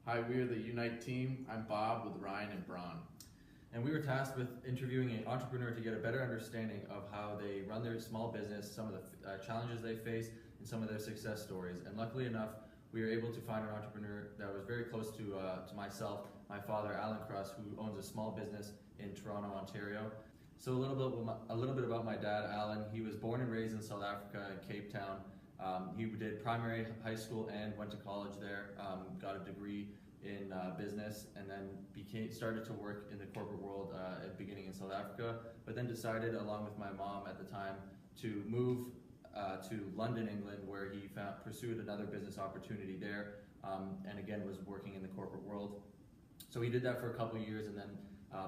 Hi, we are the Unite team. I'm Bob with Ryan and Braun. And we were tasked with interviewing an entrepreneur to get a better understanding of how they run their small business, some of the challenges they face, and some of their success stories. And luckily enough, we were able to find an entrepreneur that was very close to myself, my father, Alan Kruss, who owns a small business in Toronto, Ontario. So a little bit about my dad, Alan. He was born and raised in South Africa in Cape Town. He did primary, high school, and went to college there. Got a degree in business, and then started to work in the corporate world beginning in South Africa, but then decided, along with my mom at the time, to move to London, England, where he pursued another business opportunity there, and again was working in the corporate world. So he did that for a couple of years, and then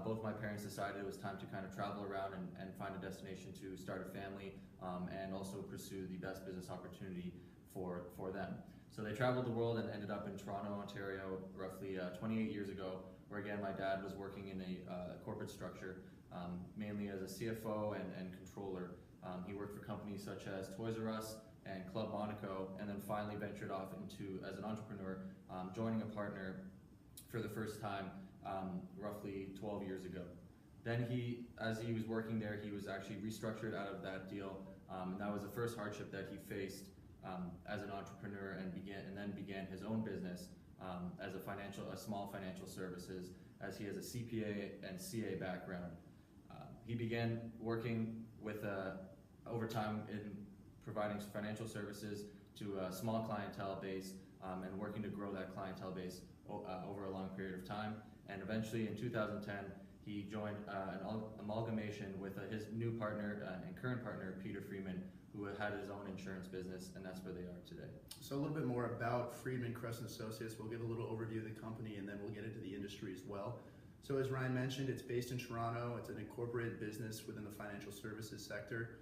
both my parents decided it was time to kind of travel around and find a destination to start a family, and also pursue the best business opportunity for them. So they traveled the world and ended up in Toronto, Ontario, roughly 28 years ago, where again my dad was working in a corporate structure, mainly as a CFO and controller. He worked for companies such as Toys R Us and Club Monaco, and then finally ventured off into as an entrepreneur, joining a partner for the first time roughly 12 years ago. Then as he was working there, he was actually restructured out of that deal, and that was the first hardship that he faced as an entrepreneur, and then began his own business as a small financial services, as he has a CPA and CA background. He began working with over time in providing financial services to a small clientele base, and working to grow that clientele base over a long period of time. And eventually in 2010, he joined an amalgamation with his new partner and current partner, Peter Freeman, who had his own insurance business, and that's where they are today. So a little bit more about Freeman, Kruss & Associates. We'll give a little overview of the company, and then we'll get into the industry as well. So as Ryan mentioned, it's based in Toronto. It's an incorporated business within the financial services sector.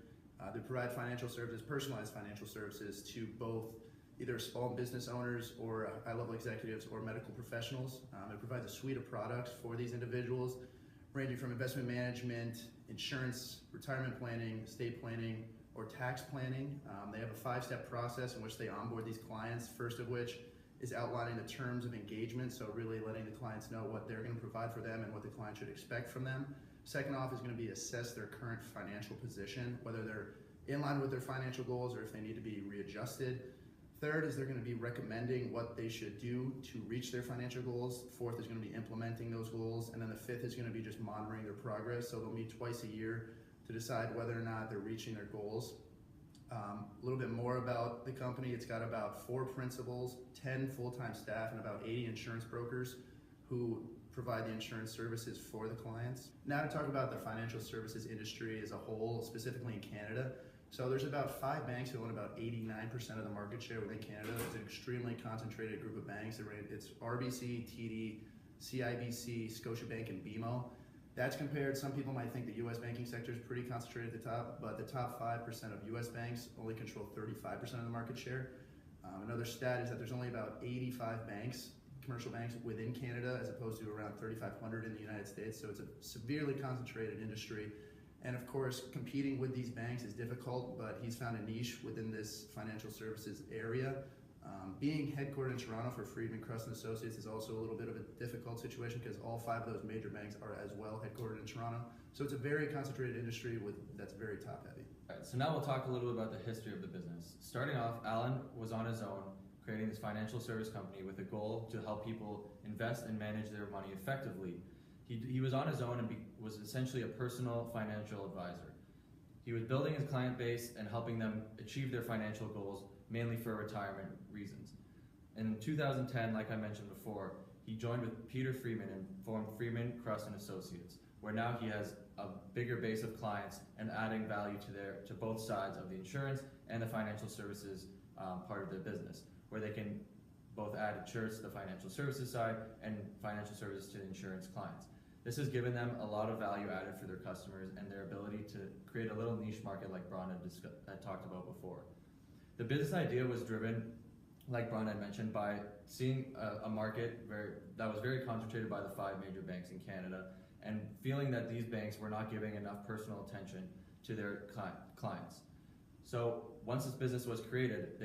They provide financial services, personalized financial services to both either small business owners or high-level executives or medical professionals. It provides a suite of products for these individuals, ranging from investment management, insurance, retirement planning, estate planning, or tax planning. They have a 5-step process in which they onboard these clients, first of which is outlining the terms of engagement, so really letting the clients know what they're going to provide for them and what the client should expect from them. Second off is going to be assess their current financial position, whether they're in line with their financial goals or if they need to be readjusted. Third is they're going to be recommending what they should do to reach their financial goals. Fourth is going to be implementing those goals. And then the fifth is going to be just monitoring their progress. So they'll meet twice a year to decide whether or not they're reaching their goals. A little bit more about the company. It's got about 4 principals, 10 full-time staff, and about 80 insurance brokers who provide the insurance services for the clients. Now to talk about the financial services industry as a whole, specifically in Canada. So there's about 5 banks who own about 89% of the market share within Canada. It's an extremely concentrated group of banks. It's RBC, TD, CIBC, Scotiabank, and BMO. That's compared, some people might think the US banking sector is pretty concentrated at the top, but the top 5% of US banks only control 35% of the market share. Another stat is that there's only about 85 banks, commercial banks within Canada, as opposed to around 3,500 in the United States. So it's a severely concentrated industry. And of course, competing with these banks is difficult, but he's found a niche within this financial services area. Being headquartered in Toronto for Freeman, Kruss & Associates is also a little bit of a difficult situation because all 5 of those major banks are as well headquartered in Toronto. So it's a very concentrated industry that's very top heavy. All right, so now we'll talk a little bit about the history of the business. Starting off, Alan was on his own, creating this financial service company with a goal to help people invest and manage their money effectively. He was on his own and was essentially a personal financial advisor. He was building his client base and helping them achieve their financial goals, mainly for retirement reasons. In 2010, like I mentioned before, he joined with Peter Freeman and formed Freeman, Kruss & Associates, where now he has a bigger base of clients and adding value to both sides of the insurance and the financial services part of their business, where they can both add insurance to the financial services side and financial services to the insurance clients. This has given them a lot of value added for their customers and their ability to create a little niche market like Braun had talked about before. The business idea was driven, like Braun had mentioned, by seeing a market that was very concentrated by the 5 major banks in Canada, and feeling that these banks were not giving enough personal attention to their clients. So once this business was created,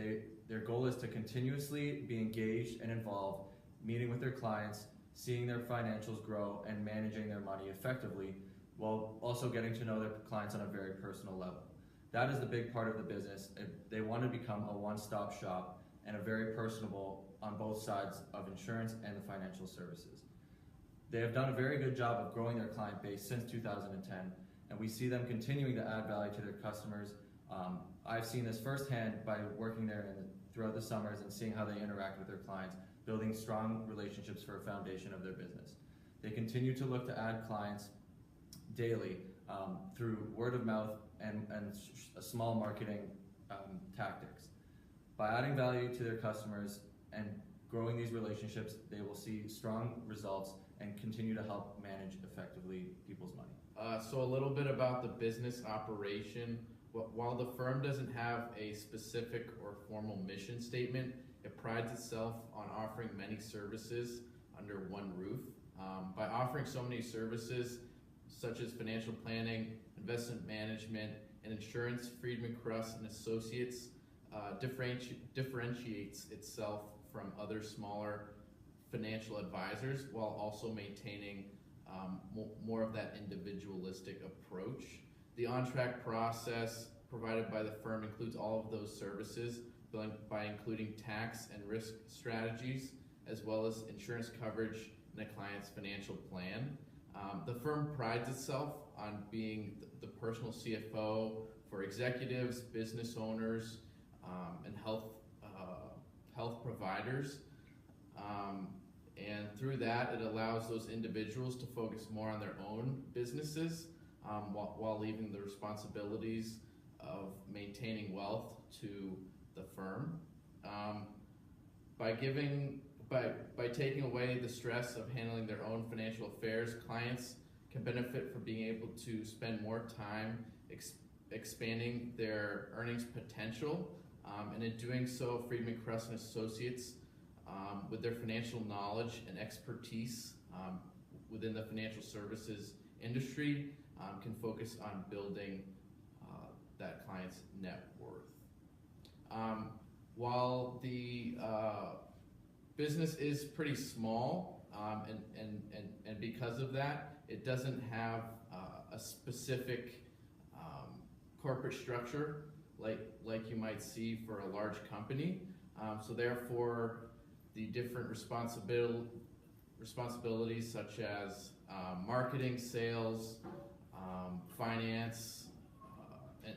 their goal is to continuously be engaged and involved meeting with their clients, seeing their financials grow, and managing their money effectively, while also getting to know their clients on a very personal level. That is the big part of the business. They want to become a one-stop shop and a very personable on both sides of insurance and the financial services. They have done a very good job of growing their client base since 2010, and we see them continuing to add value to their customers. I've seen this firsthand by working there throughout the summers and seeing how they interact with their clients, building strong relationships for a foundation of their business. They continue to look to add clients daily through word of mouth and small marketing tactics. By adding value to their customers and growing these relationships, they will see strong results and continue to help manage effectively people's money. So a little bit about the business operation. While the firm doesn't have a specific or formal mission statement, it prides itself on offering many services under one roof. By offering so many services, such as financial planning, investment management, and insurance, Friedman, Kruss and Associates differentiates itself from other smaller financial advisors while also maintaining more of that individualistic approach. The on-track process provided by the firm includes all of those services by including tax and risk strategies, as well as insurance coverage and a client's financial plan. The firm prides itself on being the personal CFO for executives, business owners, and health providers. And through that, it allows those individuals to focus more on their own businesses while leaving the responsibilities of maintaining wealth to the firm. By taking away the stress of handling their own financial affairs, clients can benefit from being able to spend more time expanding their earnings potential. And in doing so, Friedman, Kruss and Associates, with their financial knowledge and expertise within the financial services industry, can focus on building that client's net worth. While the business is pretty small, and because of that, it doesn't have a specific corporate structure like you might see for a large company. So therefore, the different responsibilities such as marketing, sales, finance,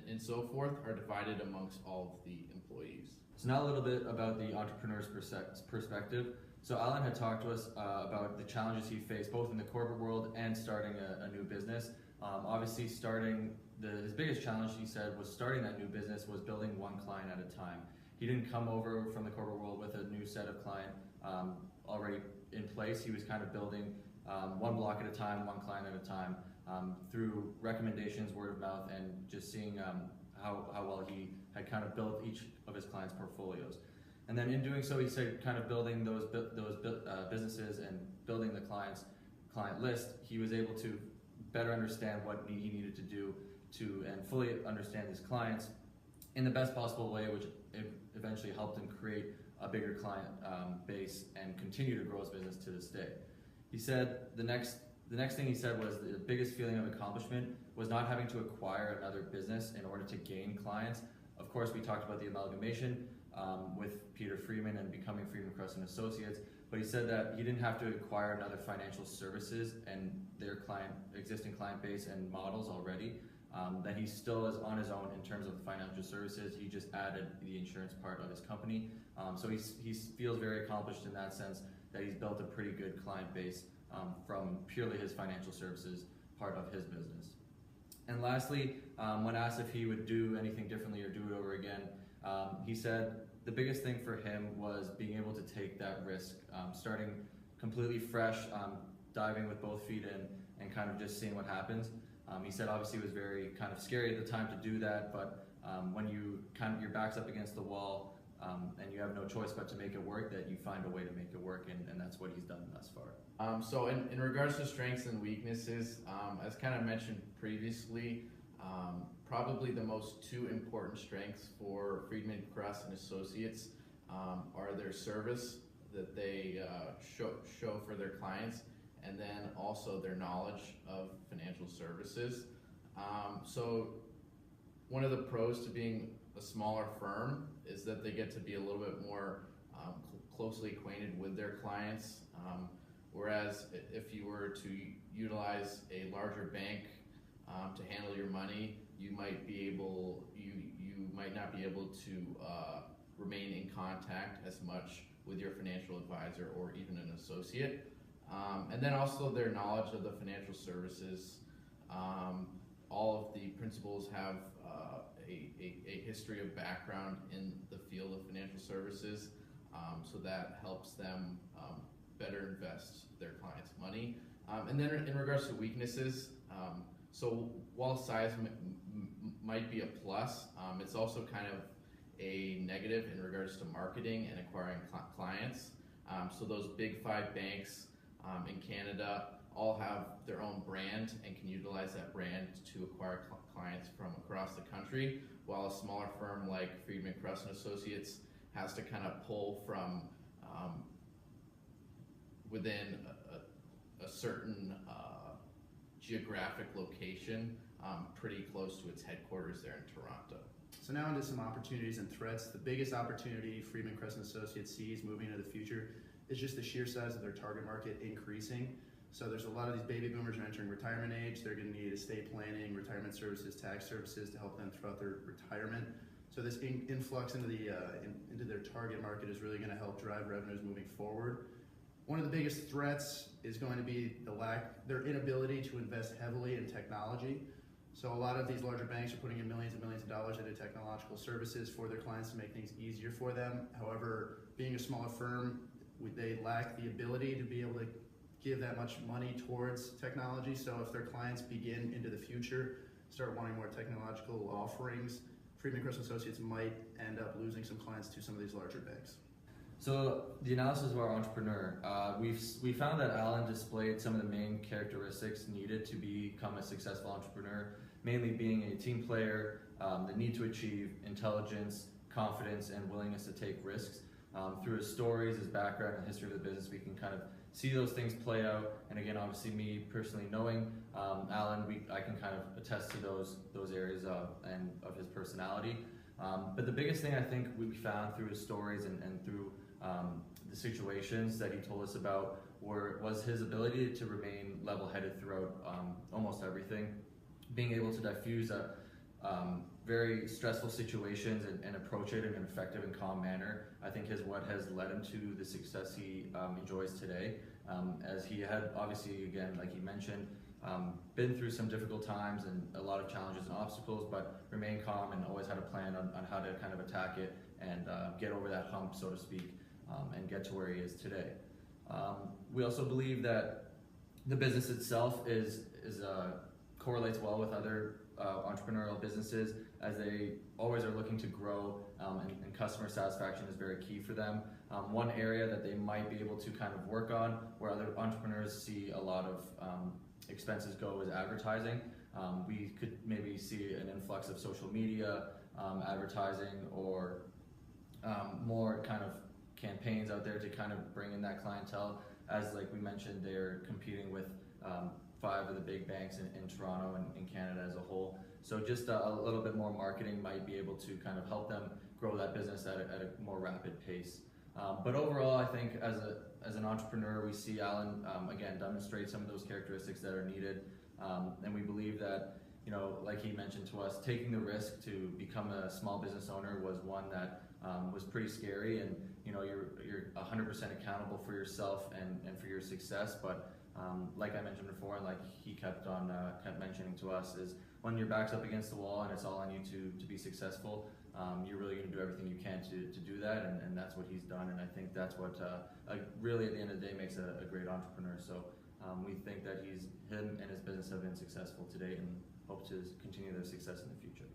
and so forth are divided amongst all of the employees. So now a little bit about the entrepreneur's perspective. So Alan had talked to us about the challenges he faced both in the corporate world and starting a new business. Obviously his biggest challenge, he said, was starting that new business was building one client at a time. He didn't come over from the corporate world with a new set of client already in place. He was kind of building one block at a time, one client at a time, through recommendations, word of mouth, and just seeing how well he had kind of built each of his clients' portfolios. And then in doing so, he said kind of building those businesses and building the client list, he was able to better understand what he needed to do and fully understand his clients in the best possible way, which eventually helped him create a bigger client base and continue to grow his business to this day. He said the next thing he said was the biggest feeling of accomplishment was not having to acquire another business in order to gain clients. Of course, we talked about the amalgamation with Peter Freeman and becoming Freeman, Kruss and Associates, but he said that he didn't have to acquire another financial services and their existing client base and models already. That he still is on his own in terms of financial services. He just added the insurance part of his company. So he feels very accomplished in that sense, that he's built a pretty good client base from purely his financial services part of his business. And lastly, when asked if he would do anything differently or do it over again, he said the biggest thing for him was being able to take that risk, starting completely fresh, diving with both feet in and kind of just seeing what happens. He said obviously it was very kind of scary at the time to do that, but when your back's up against the wall and you have no choice but to make it work, that you find a way to make it work, and that's what he's done thus far. So in regards to strengths and weaknesses, as kind of mentioned previously, probably the most two important strengths for Friedman, Kruss and Associates are their service that they show for their clients, and then also their knowledge of financial services. So one of the pros to being a smaller firm is that they get to be a little bit more closely acquainted with their clients. Whereas if you were to utilize a larger bank to handle your money, you might not be able to remain in contact as much with your financial advisor or even an associate. And then also their knowledge of the financial services. All of the principals have a history of background in the field of financial services, so that helps them better invest their clients' money. And then in regards to weaknesses, so while size might be a plus, it's also kind of a negative in regards to marketing and acquiring clients. So those big 5 banks in Canada all have their own brand and can utilize that brand to acquire clients from across the country, while a smaller firm like Friedman, Kruss and Associates has to kind of pull from within a certain geographic location pretty close to its headquarters there in Toronto. So now into some opportunities and threats. The biggest opportunity Friedman, Kruss and Associates sees moving into the future is just the sheer size of their target market increasing. So there's a lot of these baby boomers are entering retirement age. They're going to need estate planning, retirement services, tax services to help them throughout their retirement. So this influx into their target market is really going to help drive revenues moving forward. One of the biggest threats is going to be their inability to invest heavily in technology. So a lot of these larger banks are putting in millions and millions of dollars into technological services for their clients to make things easier for them. However, being a smaller firm, they lack the ability to be able to give that much money towards technology. So if their clients begin into the future, start wanting more technological offerings, Friedman, Kruss and Associates might end up losing some clients to some of these larger banks. So the analysis of our entrepreneur, we found that Alan displayed some of the main characteristics needed to become a successful entrepreneur, mainly being a team player, the need to achieve, intelligence, confidence, and willingness to take risks. Through his stories, his background, and history of the business, we can kind of see those things play out. And again, obviously me personally knowing Alan, I can kind of attest to those areas of his personality. But the biggest thing I think we found through his stories and through the situations that he told us about was his ability to remain level-headed throughout almost everything, being able to diffuse very stressful situations and approach it in an effective and calm manner, I think is what has led him to the success he enjoys today. As he had obviously, again, like he mentioned, been through some difficult times and a lot of challenges and obstacles, but remained calm and always had a plan on how to kind of attack it and get over that hump, so to speak, and get to where he is today. We also believe that the business itself correlates well with other entrepreneurial businesses, as they always are looking to grow, and customer satisfaction is very key for them. One area that they might be able to kind of work on, where other entrepreneurs see a lot of expenses go, is advertising. We could maybe see an influx of social media advertising, or more kind of campaigns out there to kind of bring in that clientele, as like we mentioned, they're competing with 5 of the big banks in Toronto and in Canada as a whole. So just a little bit more marketing might be able to kind of help them grow that business at a more rapid pace. But overall, I think as an entrepreneur, we see Alan again demonstrate some of those characteristics that are needed, and we believe that, you know, like he mentioned to us, taking the risk to become a small business owner was one that was pretty scary, and you know, you're 100% accountable for yourself and for your success. But like I mentioned before, and like he kept mentioning to us, is when your back's up against the wall and it's all on you to be successful, you're really going to do everything you can to do that, and that's what he's done. And I think that's what really at the end of the day makes a great entrepreneur. So we think that him and his business have been successful today, and hope to continue their success in the future.